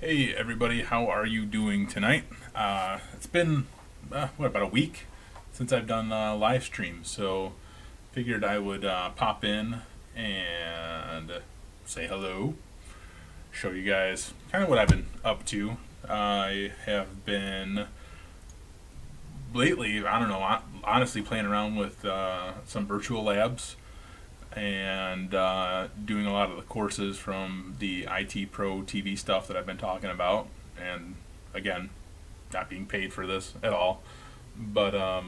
Hey everybody, how are you doing tonight? It's been about a week since I've done live stream, so figured I would pop in and say hello, show you guys kind of what I've been up to. I have been lately, I don't know, honestly playing around with some virtual labs and doing a lot of the courses from the IT Pro TV stuff that I've been talking about. And again, not being paid for this at all, but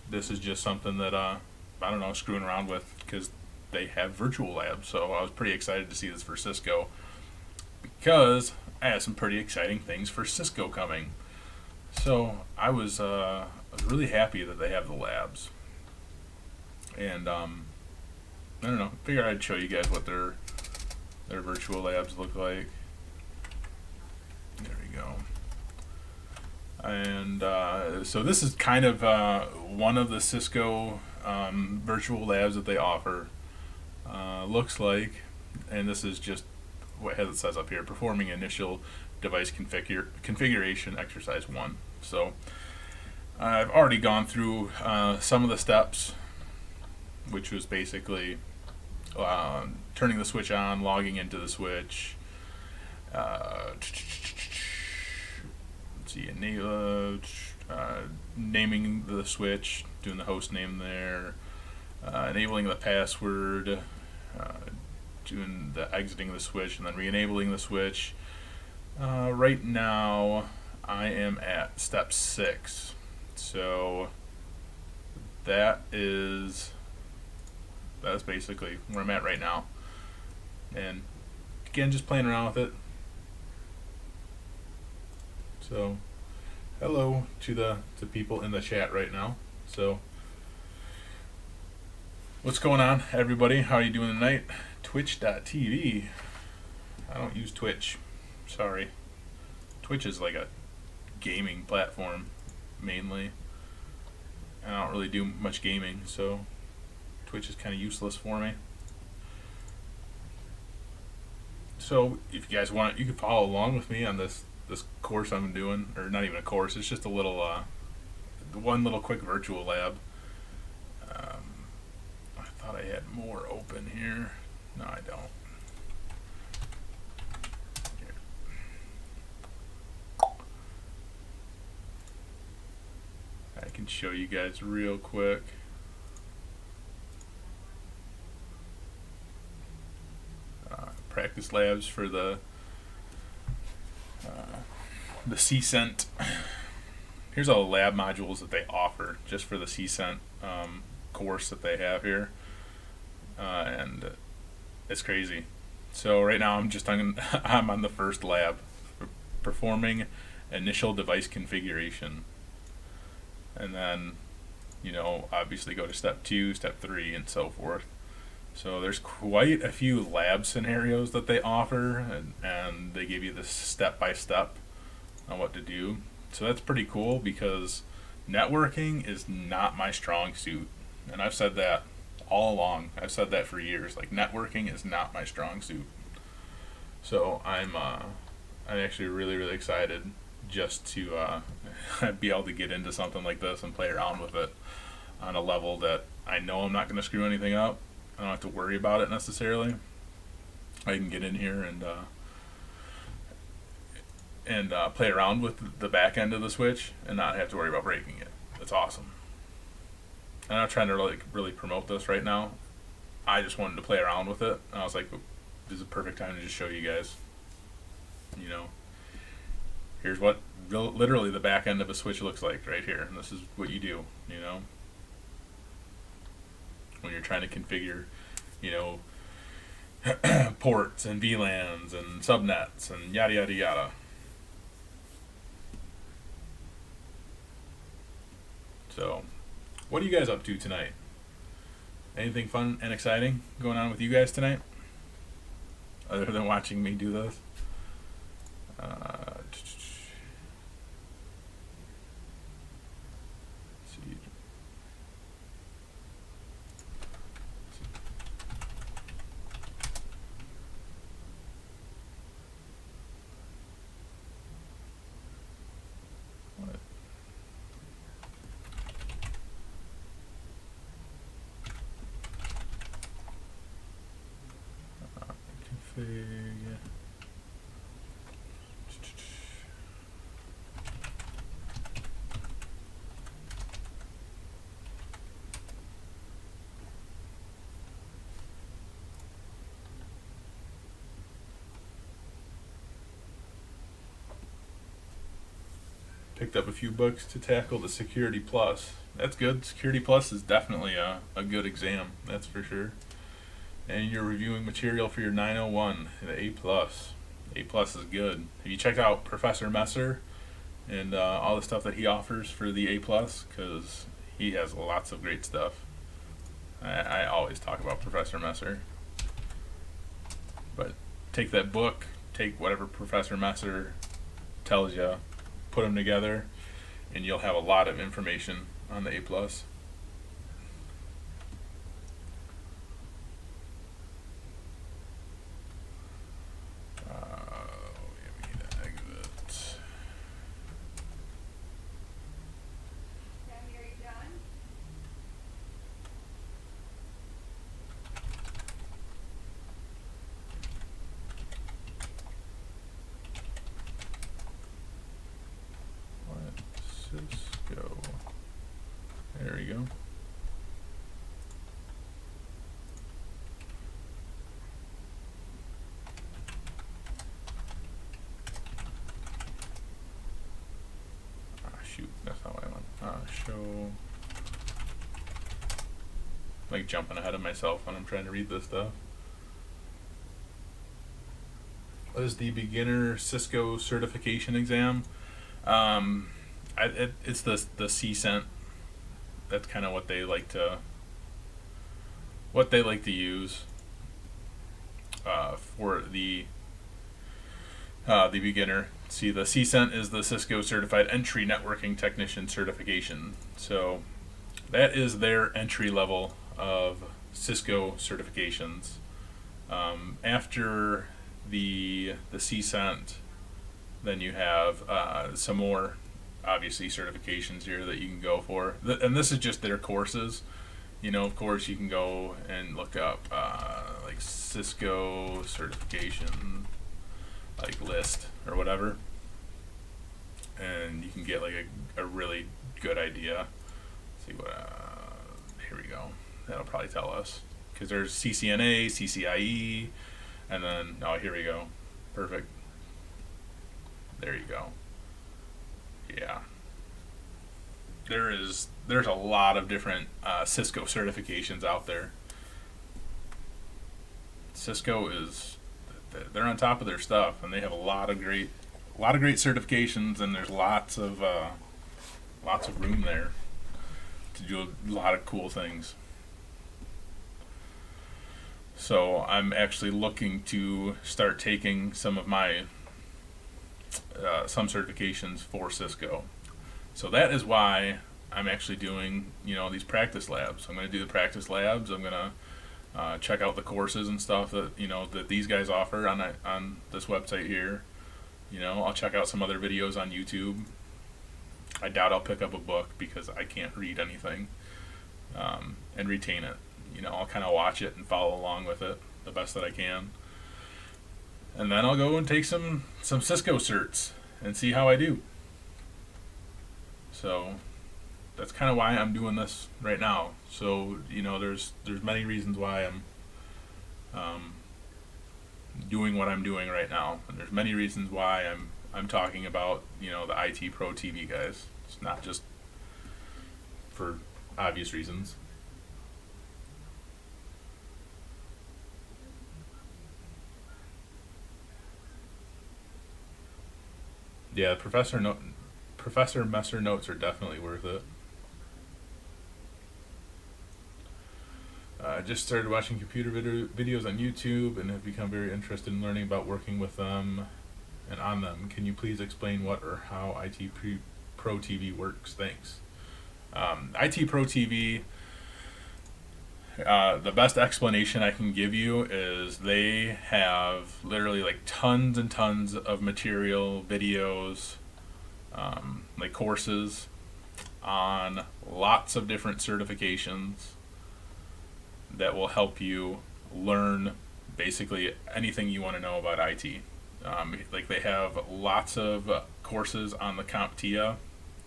this is just something that I don't know, screwing around with because they have virtual labs. So I was pretty excited to see this for Cisco because I have some pretty exciting things for Cisco coming. So I was really happy that they have the labs, and I don't know. Figured I'd show you guys what their virtual labs look like. There we go. And so this is kind of one of the Cisco virtual labs that they offer. Looks like, and this is just what it says up here: performing initial device configuration exercise 1. So I've already gone through some of the steps, which was basically turning the switch on, logging into the switch. Let's see, naming the switch, doing the host name there, enabling the password, doing the exiting the switch, and then re-enabling the switch. Right now, I am at step 6. So that's basically where I'm at right now. And again, just playing around with it. So hello to the people in the chat right now. So what's going on, everybody? How are you doing tonight? Twitch.tv. I don't use Twitch. Sorry. Twitch is like a gaming platform mainly. I don't really do much gaming, so Twitch is kind of useless for me. So if you guys want, you can follow along with me on this course I'm doing, or not even a course. It's just a little one little quick virtual lab. I thought I had more open here. No, I don't. Here. I can show you guys real quick. Practice labs for the CCENT. Here's all the lab modules that they offer just for the CCENT course that they have here, and it's crazy. So right now I'm on the first lab, performing initial device configuration, and then obviously go to step 2, step 3, and so forth. So there's quite a few lab scenarios that they offer, and they give you this step-by-step on what to do. So that's pretty cool because networking is not my strong suit. And I've said that all along. I've said that for years. Like, networking is not my strong suit. So I'm actually really, really excited just to be able to get into something like this and play around with it on a level that I know I'm not going to screw anything up. I don't have to worry about it necessarily. I can get in here and play around with the back end of the switch and not have to worry about breaking it. It's awesome. I'm not trying to really promote this right now. I just wanted to play around with it. And I was like, this is a perfect time to just show you guys. Here's what literally the back end of a switch looks like right here. And this is what you do, when you're trying to configure, ports and VLANs and subnets and yada yada yada. So, what are you guys up to tonight? Anything fun and exciting going on with you guys tonight, other than watching me do this? Picked up a few books to tackle the Security Plus. That's good. Security Plus is definitely a good exam, that's for sure. And you're reviewing material for your 901, the A Plus. A Plus is good. Have you checked out Professor Messer and all the stuff that he offers for the A Plus? Because he has lots of great stuff. I always talk about Professor Messer. But take that book, take whatever Professor Messer tells you, put them together, and you'll have a lot of information on the A Plus. We need to exit. Sammy, are you done? Cisco. There we go. Shoot, that's not what I want. Show. Like jumping ahead of myself when I'm trying to read this stuff. What is the beginner Cisco certification exam? It's the CCENT. That's kind of what they like to use for the beginner. See, the CCENT is the Cisco Certified Entry Networking Technician certification. So that is their entry level of Cisco certifications. After the CCENT, then you have some more, obviously, certifications here that you can go for. And this is just their courses. You know, of course, you can go and look up like Cisco certification, like list or whatever, and you can get like a really good idea. Let's see what, here we go. That'll probably tell us, because there's CCNA, CCIE, and then, oh, here we go. Perfect. There you go. Yeah. There's a lot of different Cisco certifications out there. Cisco they're on top of their stuff, and they have a lot of great certifications, and there's lots of room there to do a lot of cool things. So I'm actually looking to start taking some of my some certifications for Cisco. So that is why I'm actually doing, these practice labs. I'm going to do the practice labs. I'm going to check out the courses and stuff that that these guys offer on this website here. I'll check out some other videos on YouTube. I doubt I'll pick up a book because I can't read anything and retain it. I'll kind of watch it and follow along with it the best that I can. And then I'll go and take some Cisco certs and see how I do. So that's kind of why I'm doing this right now. So there's many reasons why I'm doing what I'm doing right now, and there's many reasons why I'm talking about the IT Pro TV guys. It's not just for obvious reasons. Yeah, Professor Messer notes are definitely worth it. I just started watching computer videos on YouTube and have become very interested in learning about working with them and on them. Can you please explain what or how IT Pro TV works? Thanks. IT Pro TV, the best explanation I can give you is they have literally like tons and tons of material, videos, like courses on lots of different certifications that will help you learn basically anything you want to know about IT. Like they have lots of courses on the CompTIA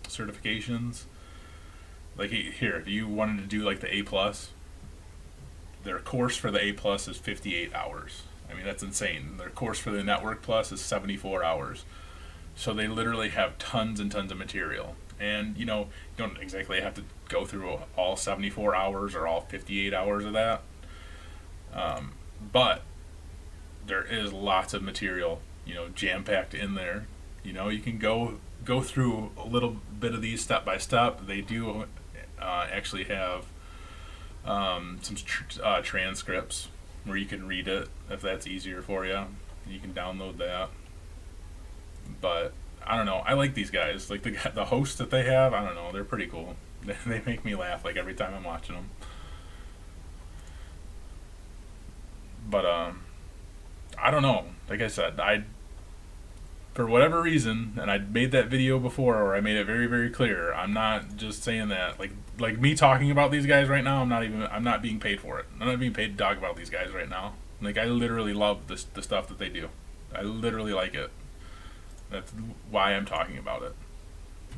certifications. Like here, if you wanted to do like the A plus, their course for the A plus is 58 hours. I mean, that's insane. Their course for the Network Plus is 74 hours. So they literally have tons and tons of material. And, you don't exactly have to go through all 74 hours or all 58 hours of that. But there is lots of material, jam-packed in there. You can go through a little bit of these step by step. They do actually have some transcripts where you can read it if that's easier for you. You can download that. But I don't know. I like these guys. Like the hosts that they have. I don't know. They're pretty cool. They make me laugh like every time I'm watching them. But I don't know. Like I said, for whatever reason, and I made that video before, or I made it very, very clear. I'm not just saying that. Like me talking about these guys right now. I'm not being paid for it. I'm not being paid to talk about these guys right now. Like I literally love the stuff that they do. I literally like it. That's why I'm talking about it.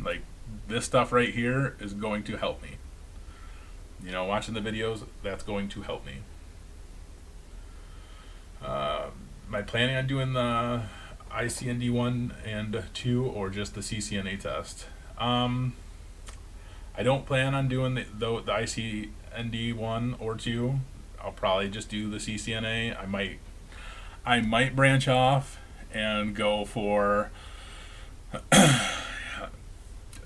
Like this stuff right here is going to help me. Watching the videos, that's going to help me. Am I planning on doing the ICND 1 and 2 or just the CCNA test? I don't plan on doing the ICND 1 or 2. I'll probably just do the CCNA. I might branch off and go for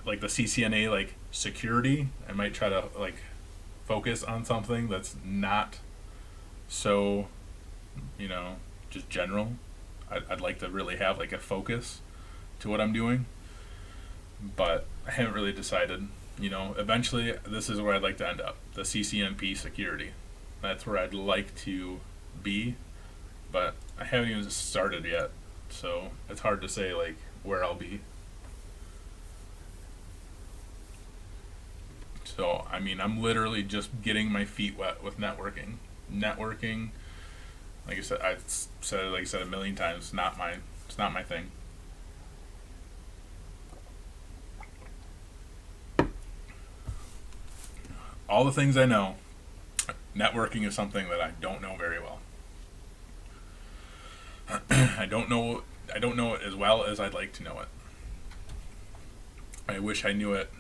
like the CCNA like security. I might try to like focus on something that's not so just general. I'd like to really have like a focus to what I'm doing, but I haven't really decided. Eventually this is where I'd like to end up, the CCNP security. That's where I'd like to be, but I haven't even started yet, so it's hard to say like where I'll be. So I mean, I'm literally just getting my feet wet with networking. Like I said, I've said it, like I said, a million times. It's not my thing. All the things I know, networking is something that I don't know very well. I don't know it as well as I'd like to know it. I wish I knew it,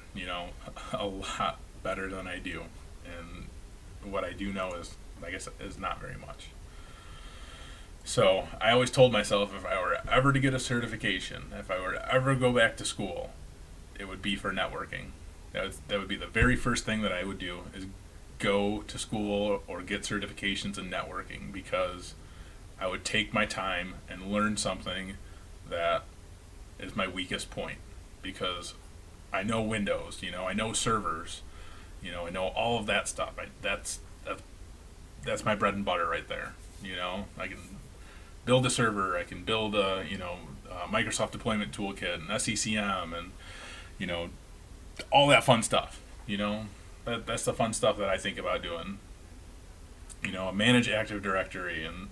a lot better than I do. And what I do know is, like I said, is not very much. So I always told myself if I were ever to get a certification, if I were to ever go back to school, it would be for networking. That would be the very first thing that I would do, is go to school or get certifications in networking, because I would take my time and learn something that is my weakest point, because I know Windows, I know servers, I know all of that stuff. That's my bread and butter right there. I can build a server, I can build a Microsoft deployment toolkit and SECM and all that fun stuff. That's the fun stuff that I think about doing. Manage Active Directory and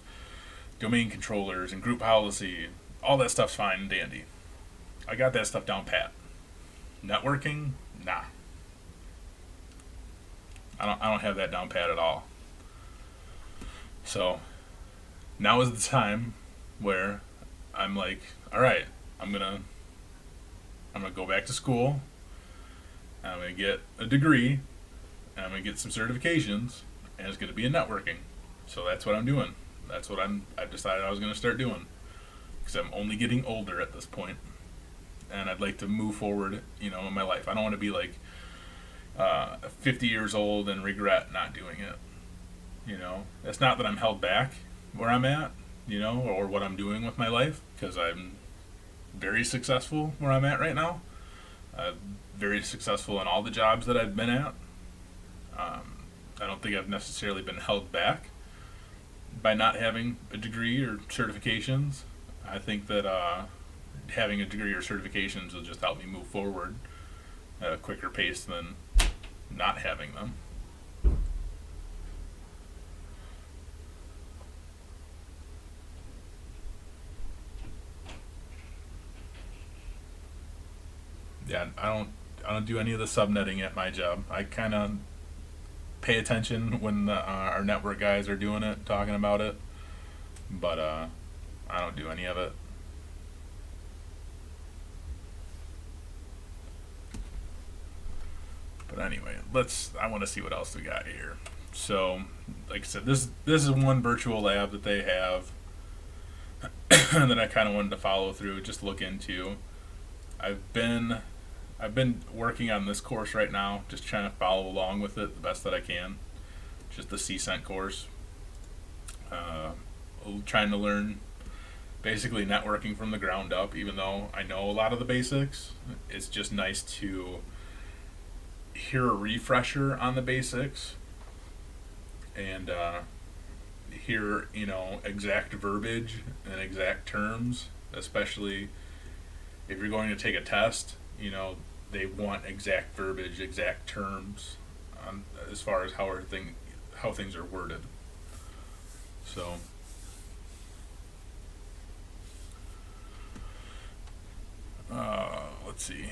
domain controllers and group policy. All that stuff's fine and dandy. I got that stuff down pat. Networking, nah. I don't have that down pat at all. So now is the time where I'm like, all right, I'm gonna go back to school. And I'm gonna get a degree. And I'm gonna get some certifications, and it's gonna be in networking. So that's what I'm doing. That's what I've decided I was gonna start doing, because I'm only getting older at this point, and I'd like to move forward, in my life. I don't want to be like 50 years old and regret not doing it. It's not that I'm held back where I'm at, or what I'm doing with my life, because I'm very successful where I'm at right now. Very successful in all the jobs that I've been at. I don't think I've necessarily been held back by not having a degree or certifications. I think that having a degree or certifications will just help me move forward at a quicker pace than not having them. Yeah, I don't do any of the subnetting at my job. I kind of pay attention when our network guys are doing it, talking about it, but I don't do any of it. But anyway, I want to see what else we got here. So, like I said, this is one virtual lab that they have that I kind of wanted to follow through, just look into. I've been working on this course right now, just trying to follow along with it the best that I can. Just the CCENT course. Trying to learn basically networking from the ground up, even though I know a lot of the basics. It's just nice to hear a refresher on the basics and hear, exact verbiage and exact terms, especially if you're going to take a test. They want exact verbiage, exact terms, as far as how things are worded. So, let's see.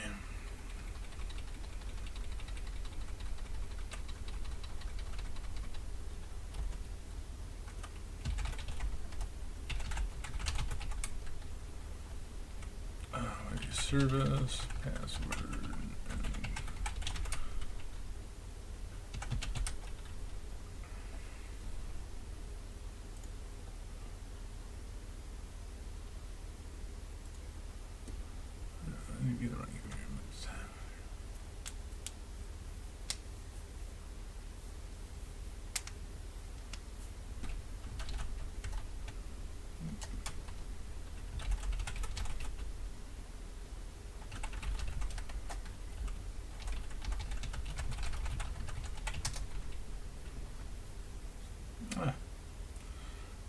Service, password,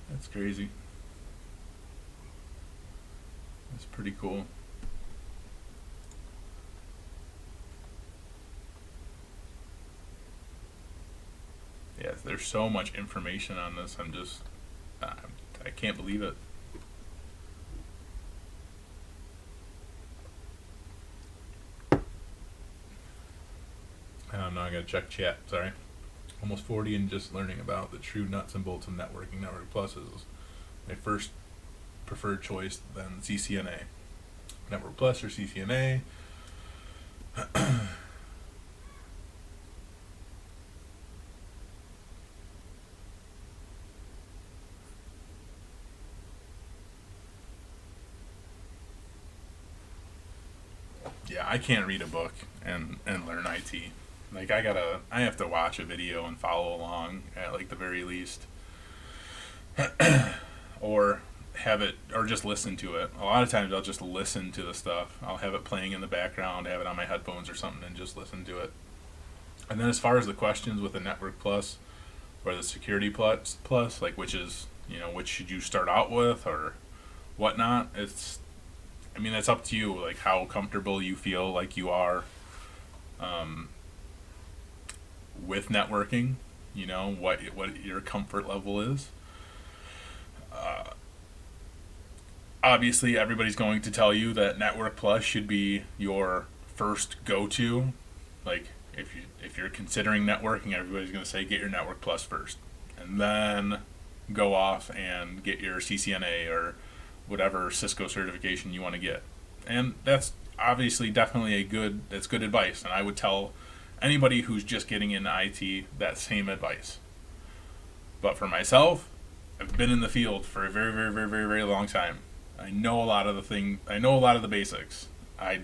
that's crazy. That's pretty cool. Yeah, there's so much information on this. I can't believe it. Now I gotta check chat. Sorry. Almost 40 and just learning about the true nuts and bolts of networking. Network Plus is my first preferred choice, then CCNA. Network Plus or CCNA. Yeah, I can't read a book and learn IT. Like I have to watch a video and follow along at like the very least, or just listen to it. A lot of times I'll just listen to the stuff. I'll have it playing in the background, have it on my headphones or something, and just listen to it. And then as far as the questions with the Network Plus or the Security Plus, like which should you start out with or whatnot, that's up to you, like how comfortable you feel like you are with networking, what your comfort level is. Obviously, everybody's going to tell you that Network Plus should be your first go-to. Like, if you're considering networking, everybody's going to say get your Network Plus first, and then go off and get your CCNA or whatever Cisco certification you want to get. And that's obviously definitely that's good advice, and I would tell anybody who's just getting into IT that same advice. But for myself, I've been in the field for a very, very, very, very, very long time. I know a lot of the basics. I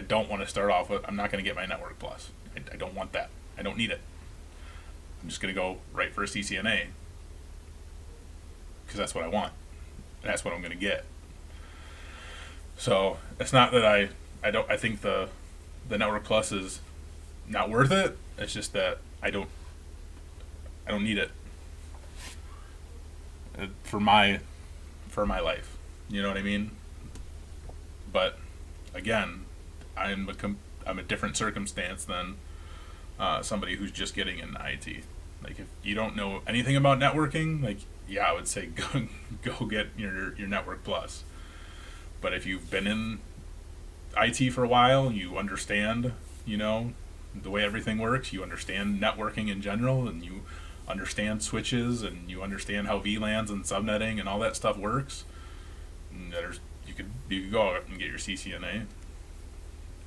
don't want to start off with, I'm not going to get my Network Plus. I don't want that. I don't need it. I'm just going to go right for a CCNA because that's what I want. That's what I'm going to get. So it's not that I think the Network Plus is not worth it. It's just that I don't need it for my life. You know what I mean? But again, I'm a different circumstance than somebody who's just getting into IT. Like if you don't know anything about networking, like yeah, I would say go get your Network Plus. But if you've been in IT for a while, you understand, you know, the way everything works. You understand networking in general, and you understand switches, and you understand how VLANs and subnetting and all that stuff works. And you could go out and get your CCNA.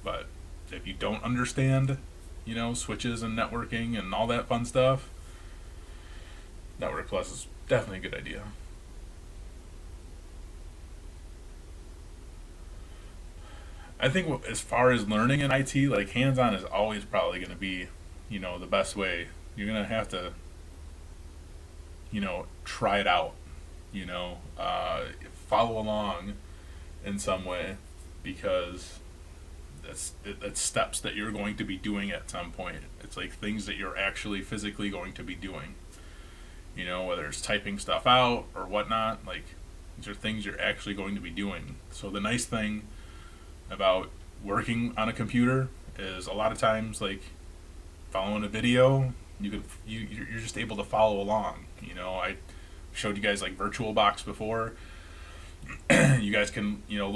But if you don't understand, you know, switches and networking and all that fun stuff, Network Plus is definitely a good idea. I think as far as learning in IT, like hands-on is always probably going to be, you know, the best way. You're going to have to, you know, try it out, you know, follow along in some way, because that's steps that you're going to be doing at some point. It's like things that you're actually physically going to be doing. You know, whether it's typing stuff out or whatnot, like these are things you're actually going to be doing. So the nice thing about working on a computer is a lot of times, like following a video, you're just able to follow along. You know, I showed you guys like VirtualBox before. You guys can, you know,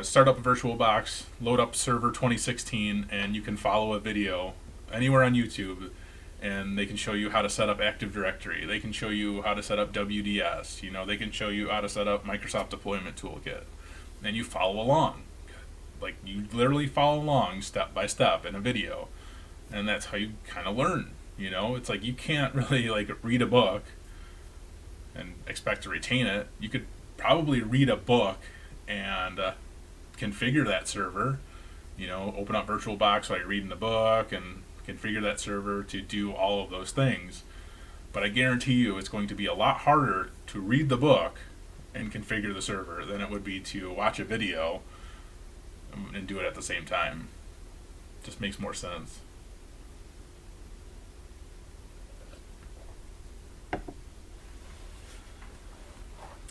start up a VirtualBox, load up server 2016, and you can follow a video anywhere on YouTube, and they can show you how to set up Active Directory. They can show you how to set up WDS. You know, they can show you how to set up Microsoft Deployment Toolkit, and you follow along. Like you literally follow along step by step in a video, and that's how you kind of learn. You know, it's like you can't really like read a book and expect to retain it. You could probably read a book and configure that server. You know, open up VirtualBox while you're reading the book and configure that server to do all of those things. But I guarantee you it's going to be a lot harder to read the book and configure the server than it would be to watch a video and do it at the same time. Just makes more sense.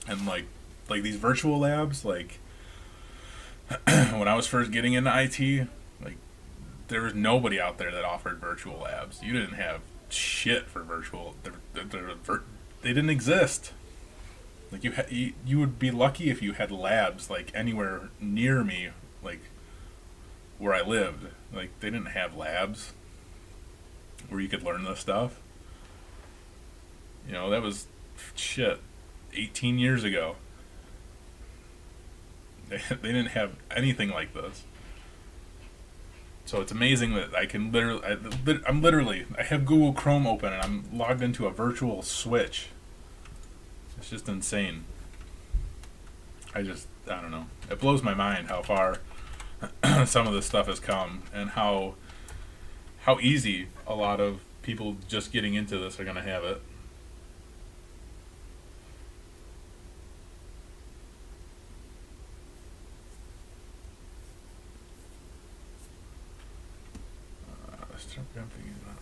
And like these virtual labs, like when I was first getting into IT, like there was nobody out there that offered virtual labs. You didn't have shit for virtual. They didn't exist. Like you would be lucky if you had labs like anywhere near me, like where I lived. Like they didn't have labs where you could learn this stuff. You know, that was shit 18 years ago. They didn't have anything like this. So it's amazing that I can I have Google Chrome open and I'm logged into a virtual switch. It's just insane. I don't know. It blows my mind how far some of this stuff has come, and how easy a lot of people just getting into this are going to have it. Let's start ramping it up.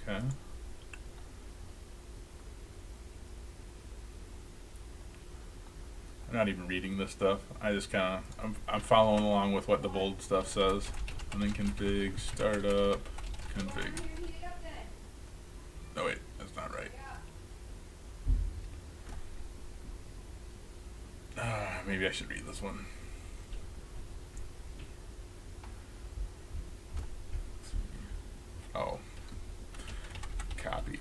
Okay. I'm not even reading this stuff. I just kind of I'm following along with what the bold stuff says. And then config, startup, config. No wait, that's not right. Maybe I should read this one. Oh, copy.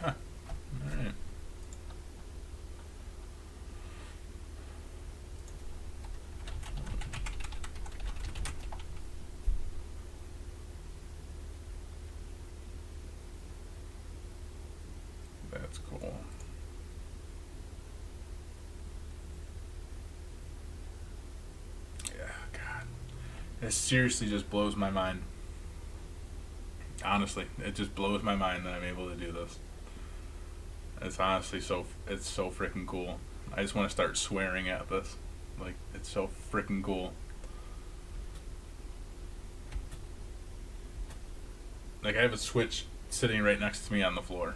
Huh. All right. That's cool. Yeah, God. It seriously just blows my mind. Honestly, it just blows my mind that I'm able to do this. It's honestly it's so freaking cool. I just want to start swearing at this. Like, it's so freaking cool. Like, I have a switch sitting right next to me on the floor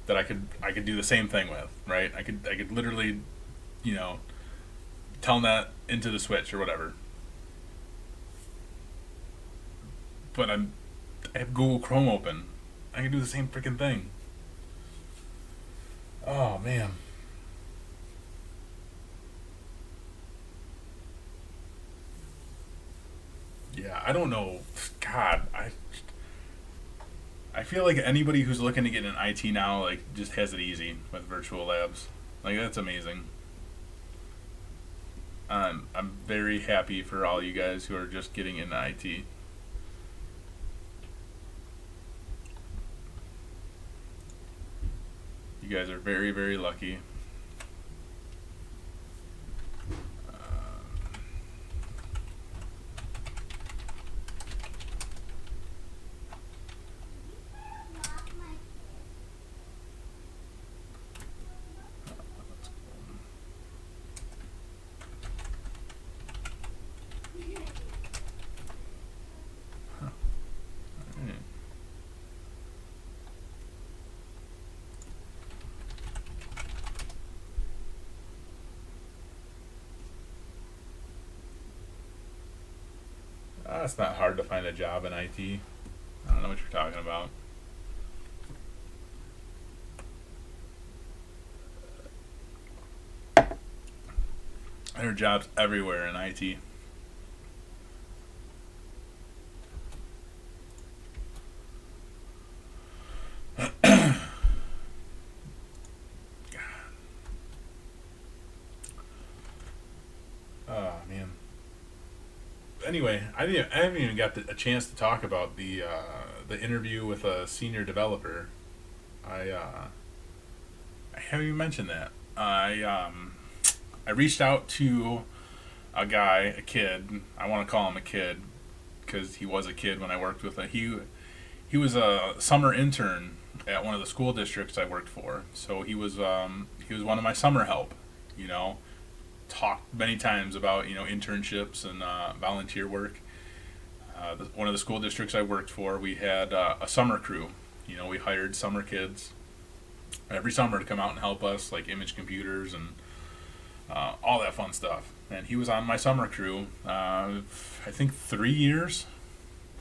that I could do the same thing with, right? I could literally, you know, telnet into the switch or whatever. But I have Google Chrome open. I can do the same freaking thing. Oh man. Yeah, I don't know. God, I feel like anybody who's looking to get in IT now like just has it easy with virtual labs. Like that's amazing. I'm very happy for all you guys who are just getting into IT. You guys are very, very lucky. It's not hard to find a job in IT. I don't know what you're talking about. There are jobs everywhere in IT. Oh man. Anyway, I haven't even got a chance to talk about the interview with a senior developer. I haven't even mentioned that. I reached out to a guy, a kid. I want to call him a kid because he was a kid when I worked with him. He was a summer intern at one of the school districts I worked for. So he was one of my summer help. You know, talked many times about internships and volunteer work. One of the school districts I worked for, we had a summer crew. We hired summer kids every summer to come out and help us, like image computers and all that fun stuff. And he was on my summer crew. I think 3 years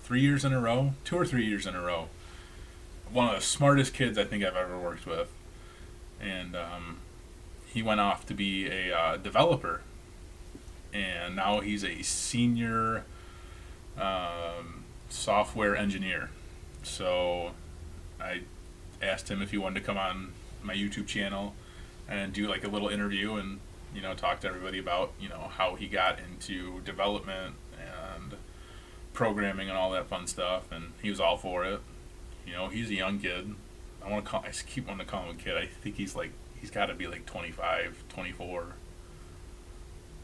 in a row, 2 or 3 years in a row. One of the smartest kids I think I've ever worked with, and he went off to be a developer, and now he's a senior software engineer. So I asked him if he wanted to come on my YouTube channel and do like a little interview and talk to everybody about how he got into development and programming and all that fun stuff, and he was all for it. He's a young kid. I keep wanting to call him a kid. I think he's got to be like 25, 24,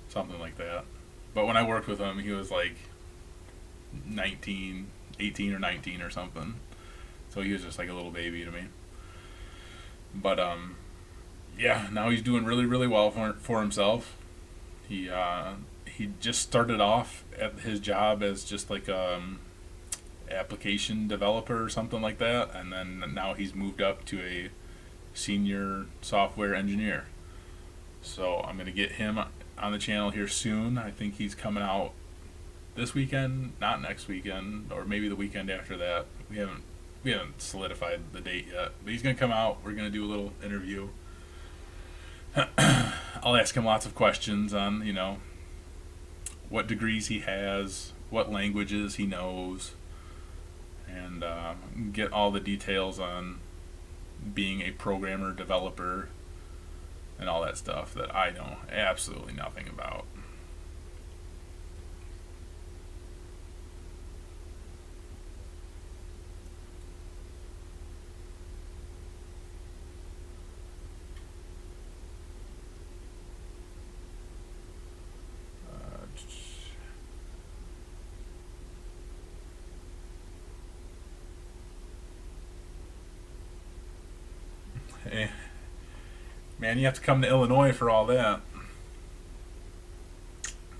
something like that. But when I worked with him, he was like 18 or 19 or something. So he was just like a little baby to me. But yeah, now he's doing really, really well for himself. He just started off at his job as just like application developer or something like that, and then now he's moved up to a senior software engineer. So I'm gonna get him on the channel here soon. I think he's coming out this weekend, not next weekend, or maybe the weekend after that. We haven't solidified the date yet, but he's gonna come out. We're gonna do a little interview. I'll ask him lots of questions on what degrees he has, what languages he knows, and get all the details on being a programmer, developer, and all that stuff that I know absolutely nothing about. Man, you have to come to Illinois for all that.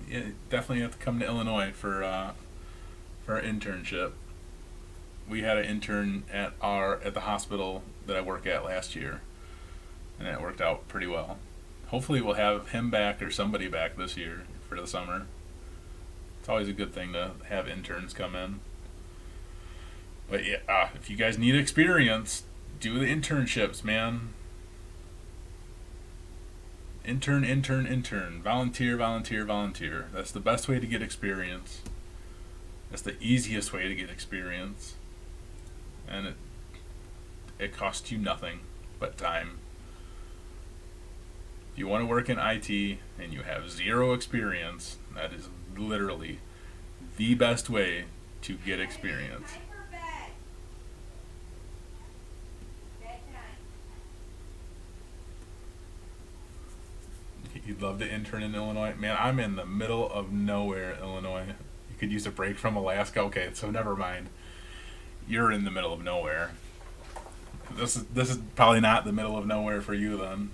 You definitely have to come to Illinois for our internship. We had an intern at the hospital that I work at last year, and it worked out pretty well. Hopefully we'll have him back or somebody back this year for the summer. It's always a good thing to have interns come in. But yeah, if you guys need experience, do the internships, man. Intern. Volunteer. That's the best way to get experience. That's the easiest way to get experience. And it costs you nothing but time. If you want to work in IT and you have zero experience, that is literally the best way to get experience. Time for bed. Bedtime. You'd love to intern in Illinois. Man, I'm in the middle of nowhere, Illinois. You could use a break from Alaska. Okay, so never mind. You're in the middle of nowhere. This is probably not the middle of nowhere for you then.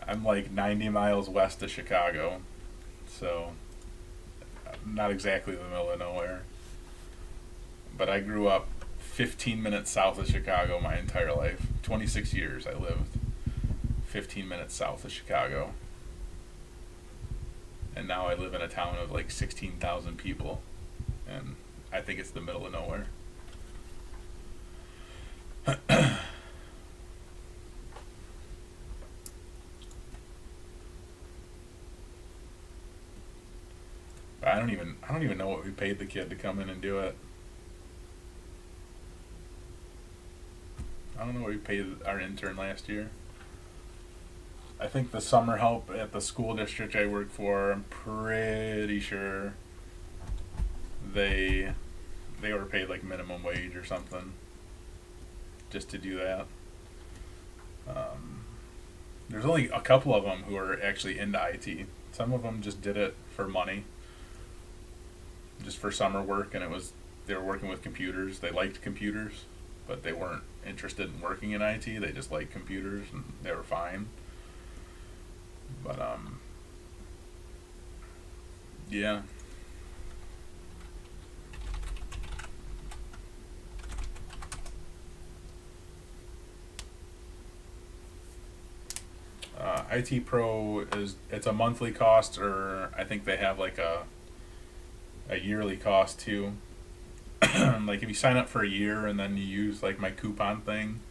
I'm like 90 miles west of Chicago, so not exactly the middle of nowhere. But I grew up 15 minutes south of Chicago my entire life. 26 years I lived 15 minutes south of Chicago. And now I live in a town of like 16,000 people. And I think it's the middle of nowhere. I don't even know what we paid the kid to come in and do it. I don't know what we paid our intern last year. I think the summer help at the school district I work for, I'm pretty sure they were paid like minimum wage or something just to do that. There's only a couple of them who are actually into IT. Some of them just did it for money, just for summer work, and they were working with computers. They liked computers, but they weren't interested in working in IT. They just liked computers, and they were fine. But yeah. IT Pro it's a monthly cost, or I think they have like a yearly cost too. Like if you sign up for a year and then you use like my coupon thing,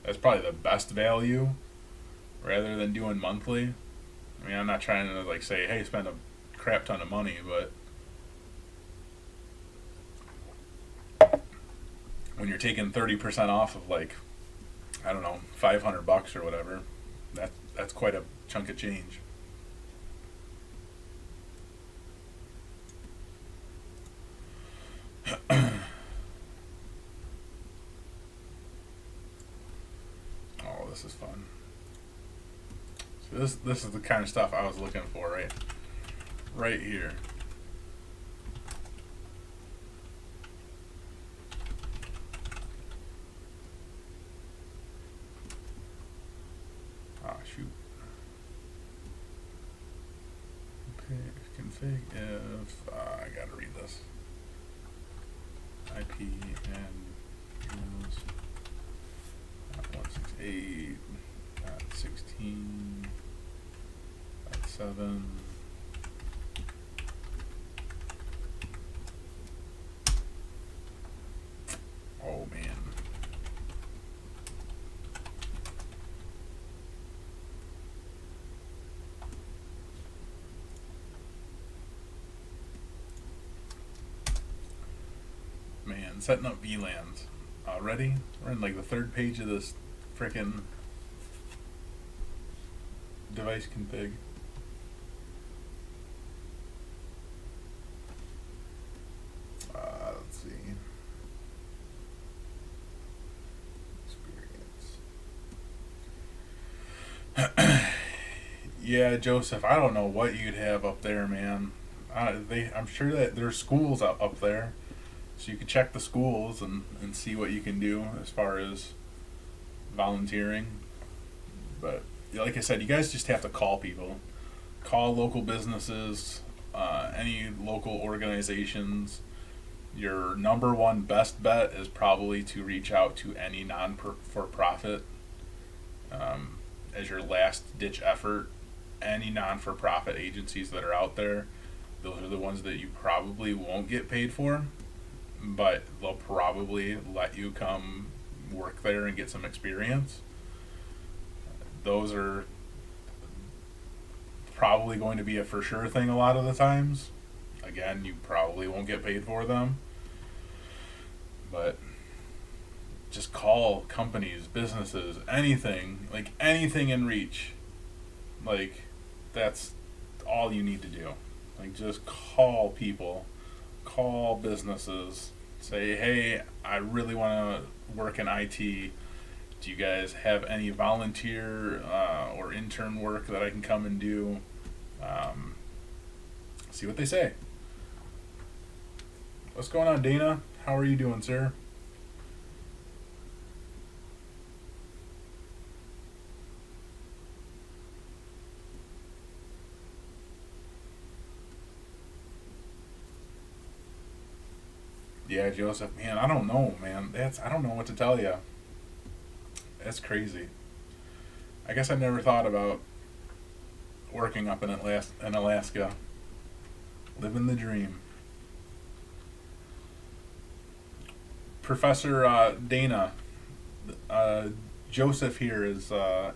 that's probably the best value rather than doing monthly. I mean, I'm not trying to like say, hey, spend a crap ton of money, but when you're taking 30% off of like, I don't know, $500 or whatever, that's quite a chunk of change. Oh, this is fun. So this is the kind of stuff I was looking for, right here. Ah, shoot. Okay, config if I gotta read this. IP and 168.16.7. Oh man. Man, setting up VLANs already. We're in like the third page of this frickin' device config. Let's see. Experience. Yeah, Joseph, I don't know what you'd have up there, man. I'm sure that there's schools up there. So you can check the schools and see what you can do as far as volunteering. But like I said, you guys just have to call people. Call local businesses, any local organizations. Your number one best bet is probably to reach out to any non-for-profit as your last ditch effort, any non-for-profit agencies that are out there, those are the ones that you probably won't get paid for, but they'll probably let you come work there and get some experience. Those are probably going to be a for sure thing a lot of the times. Again, you probably won't get paid for them, but just call companies, businesses, anything, like anything in reach. Like, that's all you need to do. Like, just call people, call businesses, say, hey, I really want to work in IT. Do you guys have any volunteer or intern work that I can come and do? See what they say. What's going on, Dana? How are you doing, sir? Yeah, Joseph, man, I don't know, man. I don't know what to tell you. That's crazy. I guess I never thought about working up in Alaska, living the dream. Professor Dana, uh, Joseph here is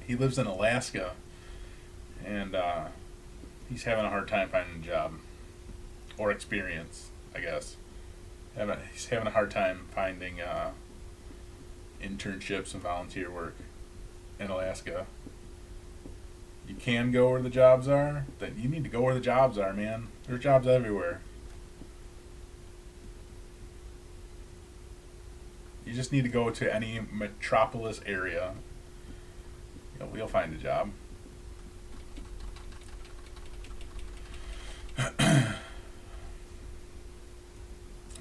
he lives in Alaska, and he's having a hard time finding a job or experience, I guess. He's having a hard time finding internships and volunteer work in Alaska. You can go where the jobs are. Then you need to go where the jobs are, man. There's jobs everywhere. You just need to go to any metropolis area. You'll find a job.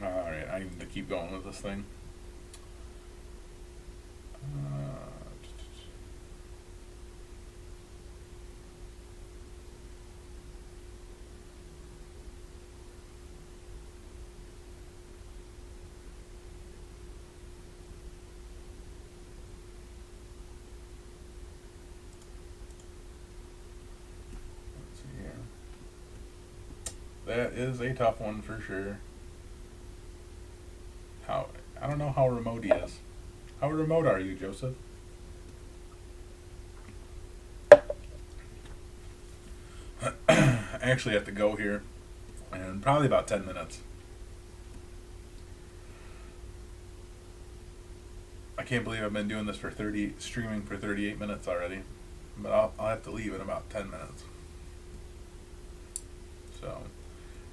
Alright, I need to keep going with this thing. Let's see here. That is a tough one for sure. I don't know how remote he is. How remote are you, Joseph? I actually have to go here in probably about 10 minutes. I can't believe I've been doing this streaming for 38 minutes already. But I'll have to leave in about 10 minutes. So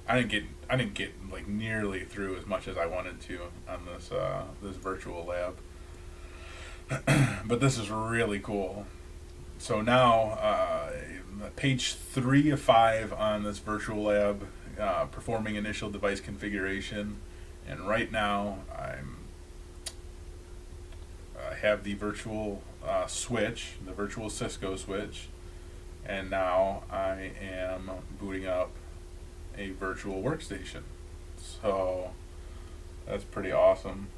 I didn't get like nearly through as much as I wanted to on this virtual lab. But this is really cool. So now page 3 of 5 on this virtual lab, performing initial device configuration, and right now I have the virtual switch, the virtual Cisco switch, and now I am booting up a virtual workstation. So that's pretty awesome.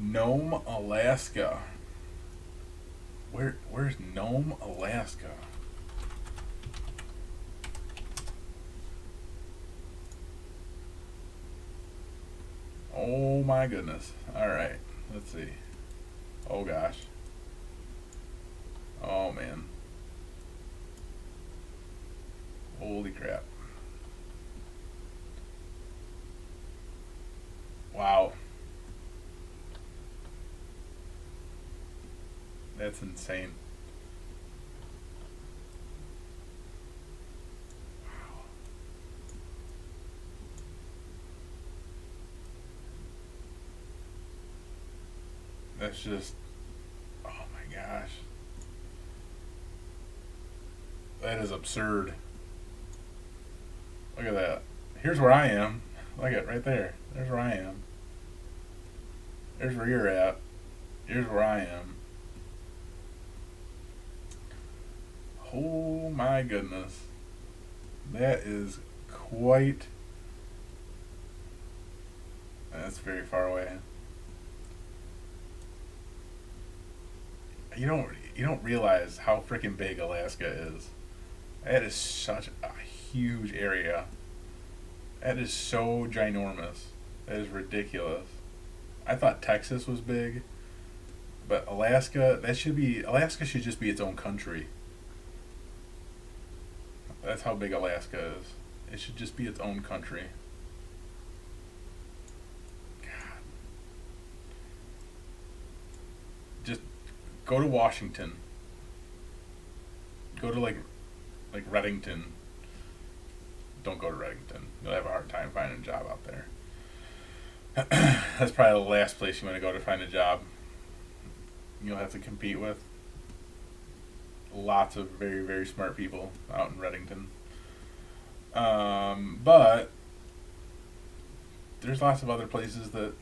Nome, Alaska. Where's Nome, Alaska? Oh my goodness. Alright, let's see. Oh gosh. Oh man. Holy crap. Wow. That's insane. Wow. That's just, oh my gosh. That is absurd. Look at that. Here's where I am. Look at right there. There's where I am. There's where you're at. Here's where I am. Oh my goodness. That is quite... That's very far away. you don't realize how freaking big Alaska is. That is such a huge area. That is so ginormous. That is ridiculous. I thought Texas was big, but Alaska should just be its own country. That's how big Alaska is. It should just be its own country. God. Just go to Washington. Go to like Reddington. Don't go to Reddington. You'll have a hard time finding a job out there. That's probably the last place you want to go to find a job. You'll have to compete with lots of very, very smart people out in Reddington. But there's lots of other places that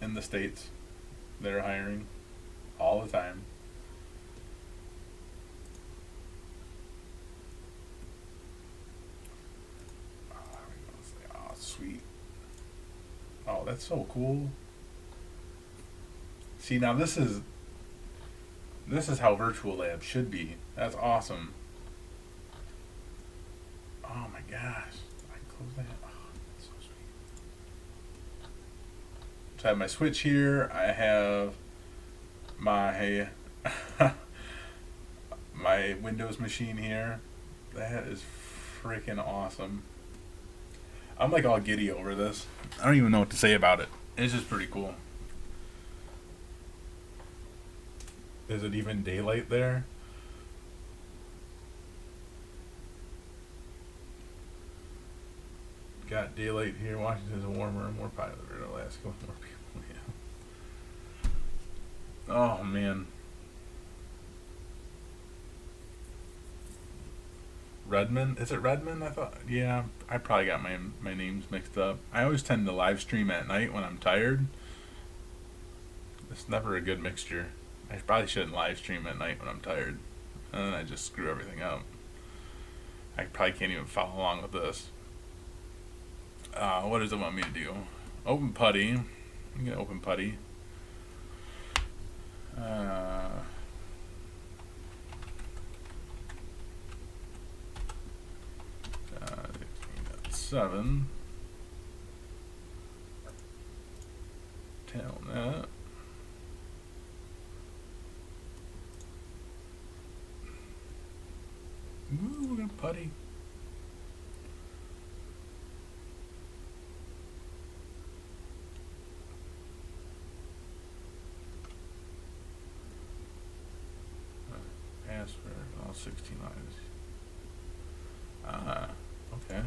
in the States that are hiring all the time. Oh, sweet. Oh, that's so cool. See, now this is how Virtual Labs should be. That's awesome. Oh my gosh. I can close that. Oh, that's so sweet. So I have my switch here. I have my my Windows machine here. That is freaking awesome. I'm like all giddy over this. I don't even know what to say about it. It's just pretty cool. Is it even daylight there? Got daylight here. Washington's warmer, more popular in Alaska with more people. Yeah. Oh man. Redmond? Is it Redmond? I thought. Yeah, I probably got my names mixed up. I always tend to live stream at night when I'm tired. It's never a good mixture. I probably shouldn't live stream at night when I'm tired. And then I just screw everything up. I probably can't even follow along with this. What does it want me to do? Open putty. I'm gonna open putty. 16.7. Telnet. Ooh, we're gonna putty. Password, all 16 lines. Okay. 0.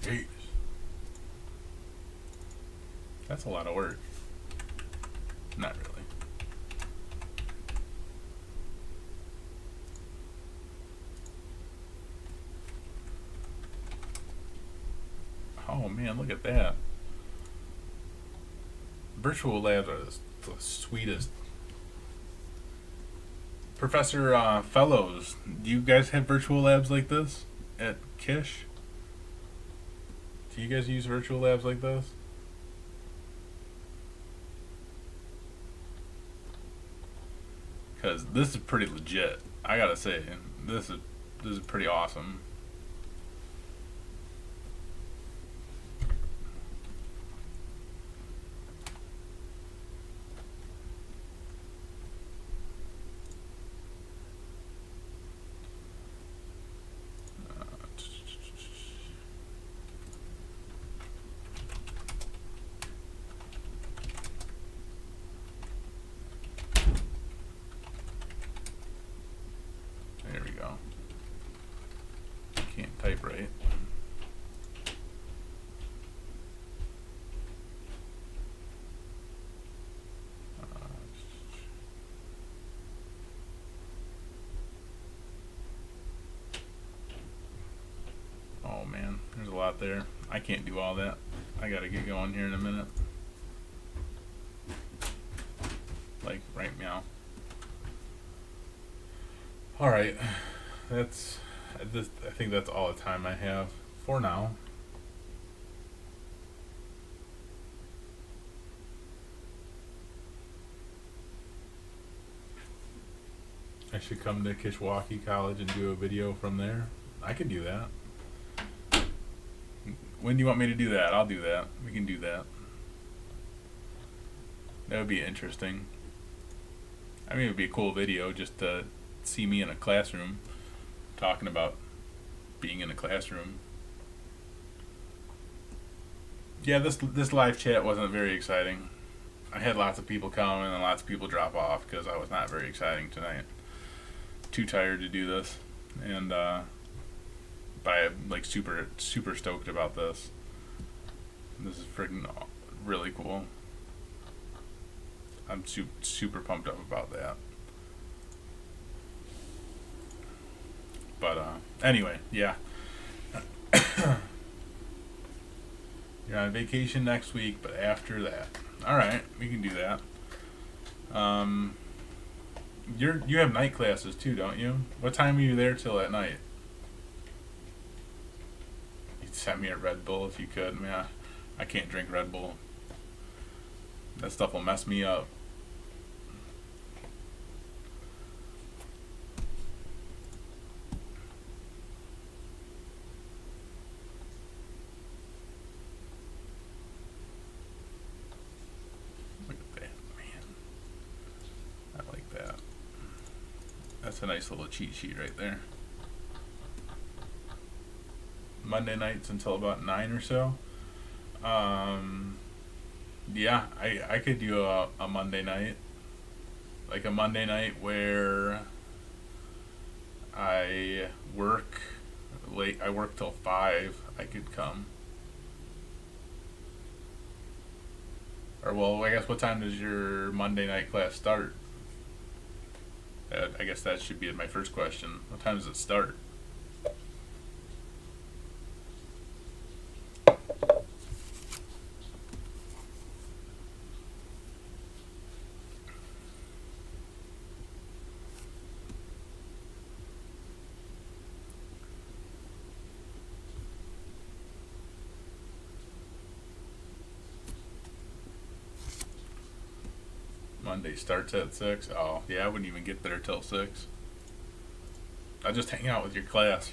Jeez. That's a lot of work. Not really. Oh man, look at that. Virtual Labs are the sweetest. Professor Fellows, do you guys have Virtual Labs like this at Kish? Do you guys use Virtual Labs like this? Because this is pretty legit. I gotta say, this is pretty awesome. There we go. Can't type right. Oh man, there's a lot there. I can't do all that. I gotta get going here in a minute. Like All right, that's I think that's all the time I have for now. I should come to Kishwaukee College and do a video from there. I could do that. When do you want me to do that? I'll do that. We can do that. That would be interesting. I mean, it would be a cool video just to see me in a classroom talking about being in a classroom. Yeah, this live chat wasn't very exciting. I had lots of people come and lots of people drop off because I was not very exciting tonight. Too tired to do this, and but I'm like super stoked about this. This is freaking really cool. I'm super pumped up about that. But anyway, yeah. You're on vacation next week, but after that, all right, we can do that. You have night classes too, don't you? What time are you there till at night? You'd send me a Red Bull if you could. Man, I can't drink Red Bull. That stuff will mess me up. Look at that, man. I like that. That's a nice little cheat sheet right there. Monday nights until about 9 or so. Yeah, I could do a Monday night. Like a Monday night where I work late. I work till 5. I could come. Or, well, I guess what time does your Monday night class start? I guess that should be my first question. What time does it start? Monday starts at 6. Oh, yeah, I wouldn't even get there till 6. I'll just hang out with your class.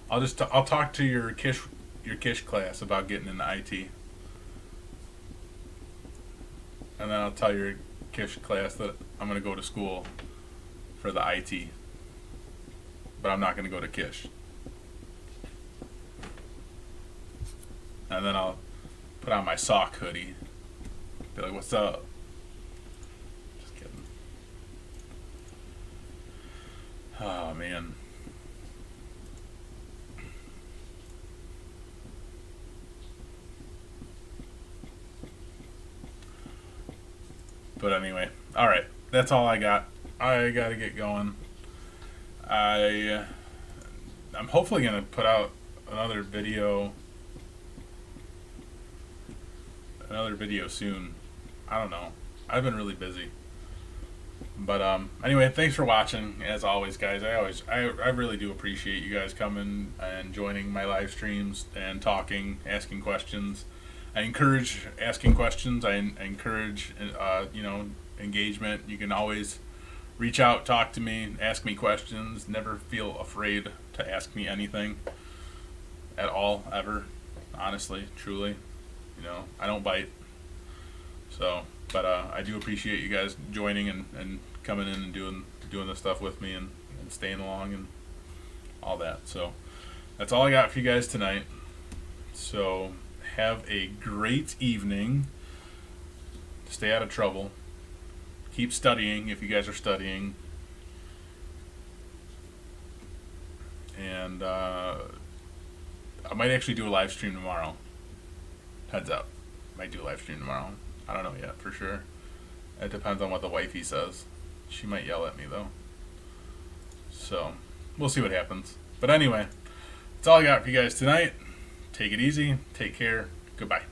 I'll talk to your Kish class about getting into IT. And then I'll tell your Kish class that I'm going to go to school for the IT. But I'm not going to go to Kish. And then I'll put on my sock hoodie. Be like, what's up? Just kidding. Oh, man. But anyway, all right. That's all I got. I got to get going. I'm hopefully going to put out another video soon. I don't know. I've been really busy. But anyway, thanks for watching. As always, guys, I really do appreciate you guys coming and joining my live streams and talking, asking questions. I encourage asking questions. I encourage engagement. You can always reach out, talk to me, ask me questions. Never feel afraid to ask me anything at all, ever. Honestly, truly, I don't bite. So, but I do appreciate you guys joining and coming in and doing this stuff with me and staying along and all that. So that's all I got for you guys tonight. So have a great evening. Stay out of trouble. Keep studying if you guys are studying. And I might actually do a live stream tomorrow. Heads up. Might do a live stream tomorrow. I don't know yet for sure. It depends on what the wifey says. She might yell at me though. So we'll see what happens. But anyway, that's all I got for you guys tonight. Take it easy. Take care. Goodbye.